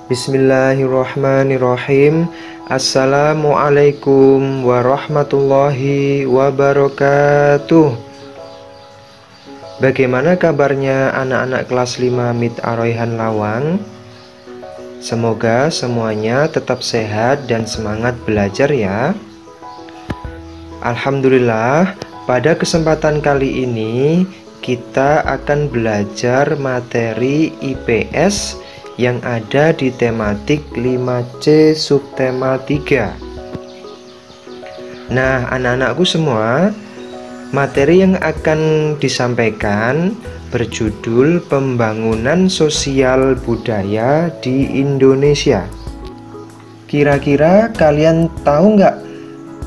Bismillahirrahmanirrahim. Assalamualaikum warahmatullahi wabarakatuh. Bagaimana kabarnya anak-anak kelas 5 MIT Ar-Rayhan Lawang? Semoga semuanya tetap sehat dan semangat belajar ya. Alhamdulillah, pada kesempatan kali ini kita akan belajar materi IPS yang ada di tematik 5C subtema 3. Nah, anak-anakku semua, materi yang akan disampaikan berjudul Pembangunan Sosial Budaya di Indonesia. Kira-kira kalian tahu nggak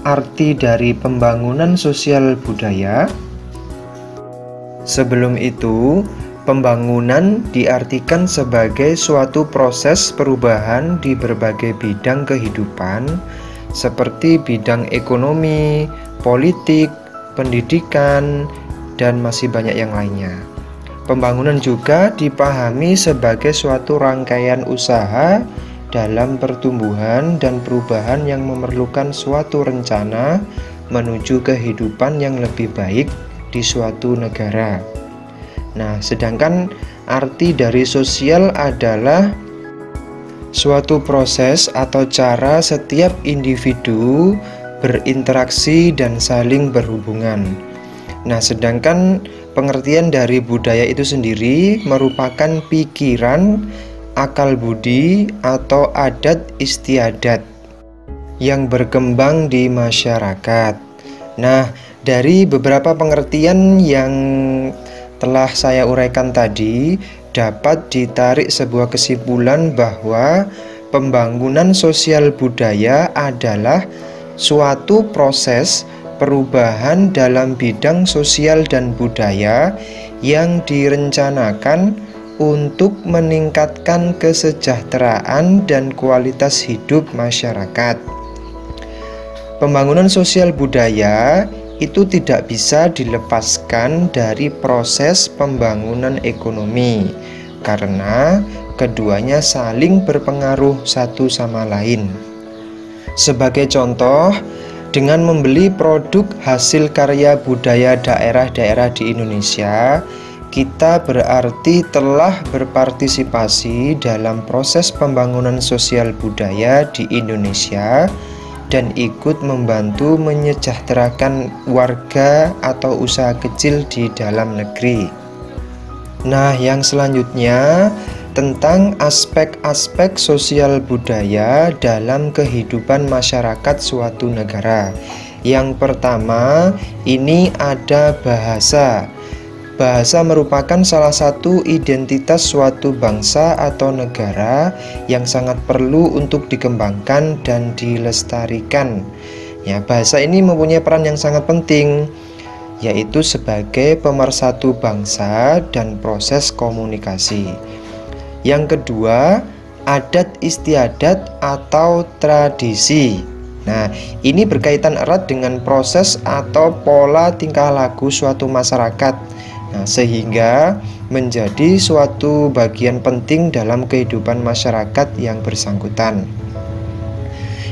arti dari pembangunan sosial budaya? Sebelum itu, pembangunan diartikan sebagai suatu proses perubahan di berbagai bidang kehidupan, seperti bidang ekonomi, politik, pendidikan, dan masih banyak yang lainnya. Pembangunan juga dipahami sebagai suatu rangkaian usaha dalam pertumbuhan dan perubahan yang memerlukan suatu rencana menuju kehidupan yang lebih baik di suatu negara. Nah, sedangkan arti dari sosial adalah suatu proses atau cara setiap individu berinteraksi dan saling berhubungan. Nah, sedangkan pengertian dari budaya itu sendiri merupakan pikiran, akal budi, atau adat istiadat yang berkembang di masyarakat. Nah, dari beberapa pengertian yang telah saya uraikan tadi, dapat ditarik sebuah kesimpulan bahwa pembangunan sosial budaya adalah suatu proses perubahan dalam bidang sosial dan budaya yang direncanakan untuk meningkatkan kesejahteraan dan kualitas hidup masyarakat. Pembangunan sosial budaya itu tidak bisa dilepaskan dari proses pembangunan ekonomi karena keduanya saling berpengaruh satu sama lain. Sebagai contoh, dengan membeli produk hasil karya budaya daerah-daerah di Indonesia, kita berarti telah berpartisipasi dalam proses pembangunan sosial budaya di Indonesia dan ikut membantu menyejahterakan warga atau usaha kecil di dalam negeri. Nah, yang selanjutnya tentang aspek-aspek sosial budaya dalam kehidupan masyarakat suatu negara. Yang pertama, ini ada bahasa. Bahasa merupakan salah satu identitas suatu bangsa atau negara yang sangat perlu untuk dikembangkan dan dilestarikan. Ya, bahasa ini mempunyai peran yang sangat penting, yaitu sebagai pemersatu bangsa dan proses komunikasi. Yang kedua, adat istiadat atau tradisi. Nah, ini berkaitan erat dengan proses atau pola tingkah laku suatu masyarakat. Nah, sehingga menjadi suatu bagian penting dalam kehidupan masyarakat yang bersangkutan.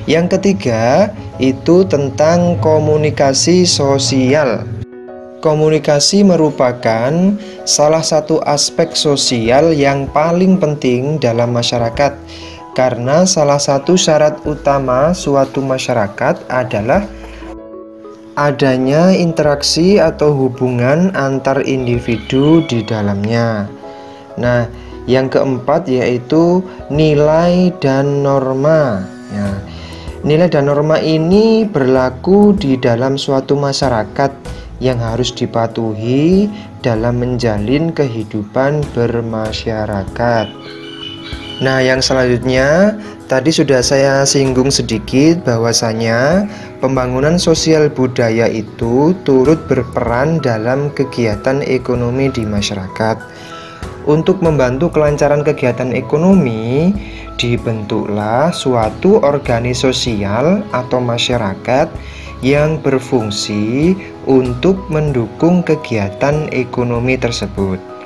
Yang ketiga, itu tentang komunikasi sosial. Komunikasi merupakan salah satu aspek sosial yang paling penting dalam masyarakat, karena salah satu syarat utama suatu masyarakat adalah adanya interaksi atau hubungan antar individu di dalamnya. Nah, yang keempat yaitu nilai dan norma. Ya, nilai dan norma ini berlaku di dalam suatu masyarakat yang harus dipatuhi dalam menjalin kehidupan bermasyarakat. Nah, yang selanjutnya tadi sudah saya singgung sedikit bahwasanya pembangunan sosial budaya itu turut berperan dalam kegiatan ekonomi di masyarakat. Untuk membantu kelancaran kegiatan ekonomi, dibentuklah suatu organisasi sosial atau masyarakat yang berfungsi untuk mendukung kegiatan ekonomi tersebut.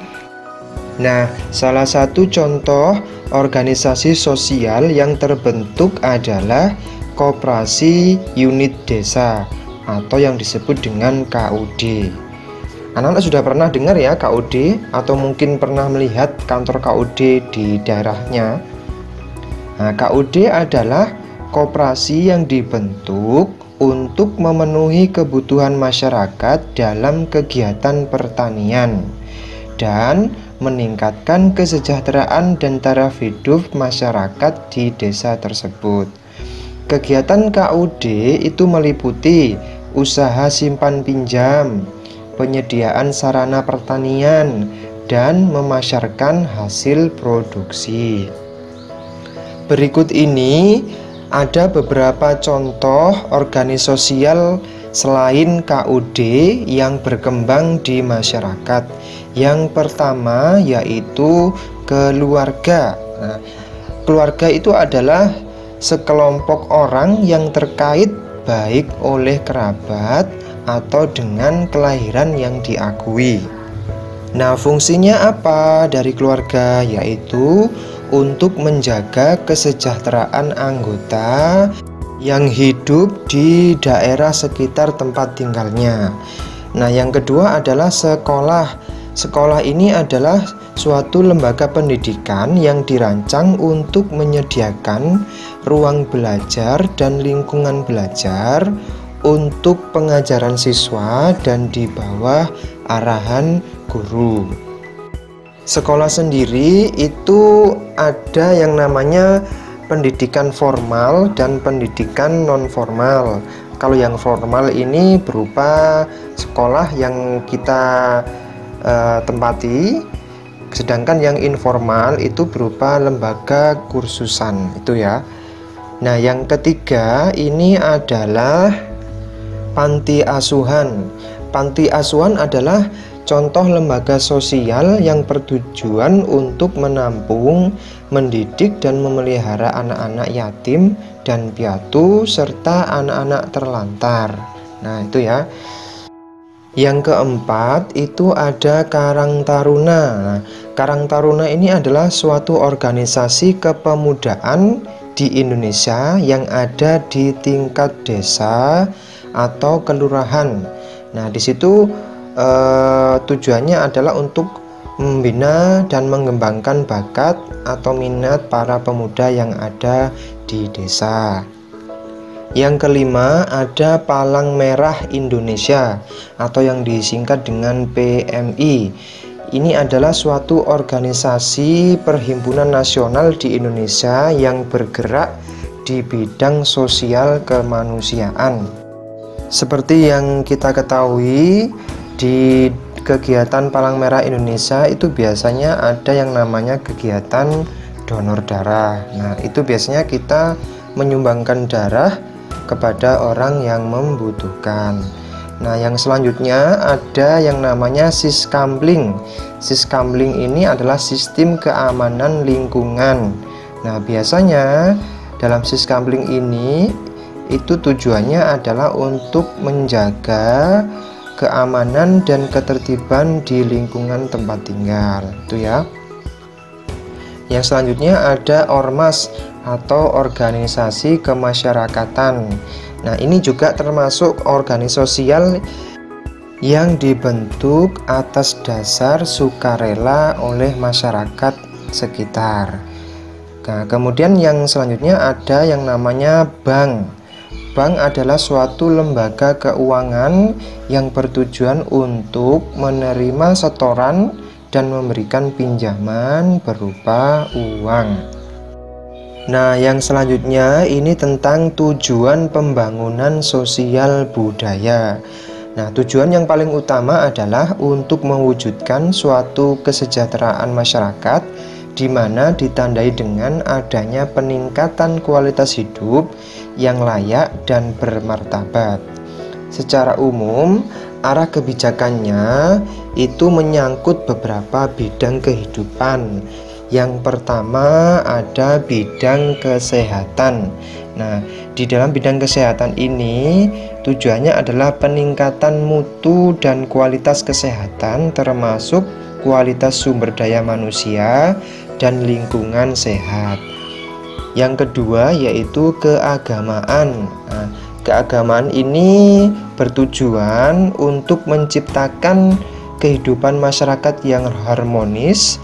Nah, salah satu contoh organisasi sosial yang terbentuk adalah Koperasi Unit Desa atau yang disebut dengan KUD. Anak-anak sudah pernah dengar ya KUD, atau mungkin pernah melihat kantor KUD di daerahnya. Nah, KUD adalah koperasi yang dibentuk untuk memenuhi kebutuhan masyarakat dalam kegiatan pertanian dan meningkatkan kesejahteraan dan taraf hidup masyarakat di desa tersebut. Kegiatan KUD itu meliputi usaha simpan pinjam, penyediaan sarana pertanian, dan memasarkan hasil produksi. Berikut ini ada beberapa contoh organisasi sosial selain KUD yang berkembang di masyarakat. Yang pertama yaitu keluarga. Nah, keluarga itu adalah sekelompok orang yang terkait baik oleh kerabat atau dengan kelahiran yang diakui. Nah, fungsinya apa dari keluarga? Yaitu untuk menjaga kesejahteraan anggota yang hidup di daerah sekitar tempat tinggalnya. Nah, yang kedua adalah sekolah. Sekolah ini adalah suatu lembaga pendidikan yang dirancang untuk menyediakan ruang belajar dan lingkungan belajar untuk pengajaran siswa dan di bawah arahan guru. Sekolah sendiri itu ada yang namanya pendidikan formal dan pendidikan non formal. Kalau yang formal ini berupa sekolah yang kita tempati, sedangkan yang informal itu berupa lembaga kursusan itu ya. Nah, yang ketiga ini adalah panti asuhan. Panti asuhan adalah contoh lembaga sosial yang bertujuan untuk menampung, mendidik, dan memelihara anak-anak yatim dan piatu serta anak-anak terlantar. Nah, itu ya. Yang keempat itu ada Karang Taruna. Nah, Karang Taruna ini adalah suatu organisasi kepemudaan di Indonesia yang ada di tingkat desa atau kelurahan. Nah, di situ tujuannya adalah untuk membina dan mengembangkan bakat atau minat para pemuda yang ada di desa. Yang kelima ada Palang Merah Indonesia atau yang disingkat dengan PMI. Ini adalah suatu organisasi perhimpunan nasional di Indonesia yang bergerak di bidang sosial kemanusiaan. Seperti yang kita ketahui, di kegiatan Palang Merah Indonesia itu biasanya ada yang namanya kegiatan donor darah. Nah, itu biasanya kita menyumbangkan darah kepada orang yang membutuhkan. Nah, yang selanjutnya ada yang namanya Siskamling. Siskamling ini adalah sistem keamanan lingkungan. Nah, biasanya dalam Siskamling ini itu tujuannya adalah untuk menjaga keamanan dan ketertiban di lingkungan tempat tinggal. Itu ya. Yang selanjutnya ada Ormas atau organisasi kemasyarakatan. Nah, ini juga termasuk organisasi sosial yang dibentuk atas dasar sukarela oleh masyarakat sekitar. Nah, kemudian yang selanjutnya ada yang namanya bank. Bank adalah suatu lembaga keuangan yang bertujuan untuk menerima setoran dan memberikan pinjaman berupa uang. Nah, yang selanjutnya ini tentang tujuan pembangunan sosial budaya. Nah, tujuan yang paling utama adalah untuk mewujudkan suatu kesejahteraan masyarakat di mana ditandai dengan adanya peningkatan kualitas hidup yang layak dan bermartabat. Secara umum, arah kebijakannya itu menyangkut beberapa bidang kehidupan. Yang pertama ada bidang kesehatan. Nah, di dalam bidang kesehatan ini tujuannya adalah peningkatan mutu dan kualitas kesehatan, termasuk kualitas sumber daya manusia dan lingkungan sehat. Yang kedua yaitu keagamaan. Nah, keagamaan ini bertujuan untuk menciptakan kehidupan masyarakat yang harmonis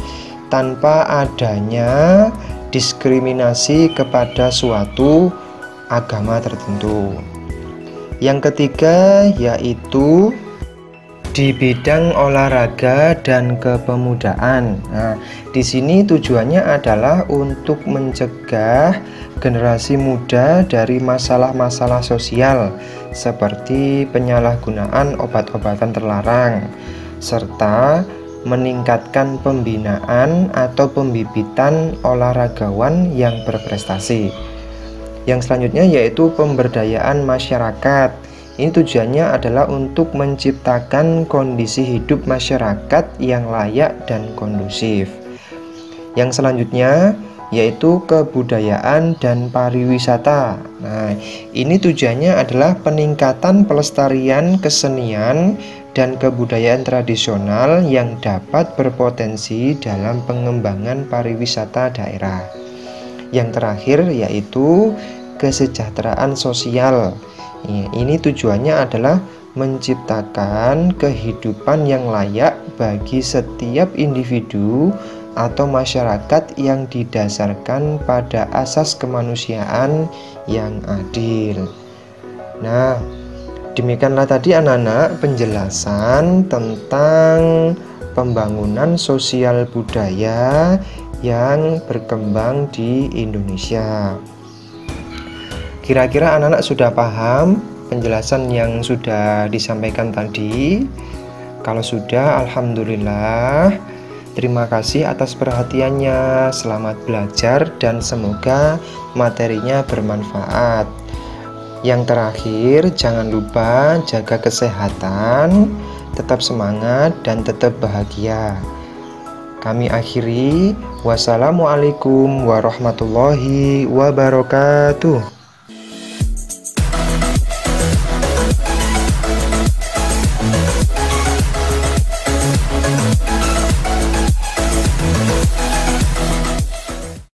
tanpa adanya diskriminasi kepada suatu agama tertentu. Yang ketiga yaitu di bidang olahraga dan kepemudaan. Nah, di sini tujuannya adalah untuk mencegah generasi muda dari masalah-masalah sosial seperti penyalahgunaan obat-obatan terlarang, serta meningkatkan pembinaan atau pembibitan olahragawan yang berprestasi. Yang selanjutnya yaitu pemberdayaan masyarakat. Ini tujuannya adalah untuk menciptakan kondisi hidup masyarakat yang layak dan kondusif. Yang selanjutnya yaitu kebudayaan dan pariwisata. Nah, ini tujuannya adalah peningkatan pelestarian kesenian dan kebudayaan tradisional yang dapat berpotensi dalam pengembangan pariwisata daerah. Yang terakhir yaitu kesejahteraan sosial. Ini tujuannya adalah menciptakan kehidupan yang layak bagi setiap individu atau masyarakat yang didasarkan pada asas kemanusiaan yang adil. Nah, demikianlah tadi anak-anak penjelasan tentang pembangunan sosial budaya yang berkembang di Indonesia. Kira-kira anak-anak sudah paham penjelasan yang sudah disampaikan tadi? Kalau sudah, alhamdulillah. Terima kasih atas perhatiannya. Selamat belajar dan semoga materinya bermanfaat. Yang terakhir, jangan lupa jaga kesehatan, tetap semangat dan tetap bahagia. Kami akhiri. Wassalamualaikum warahmatullahi wabarakatuh.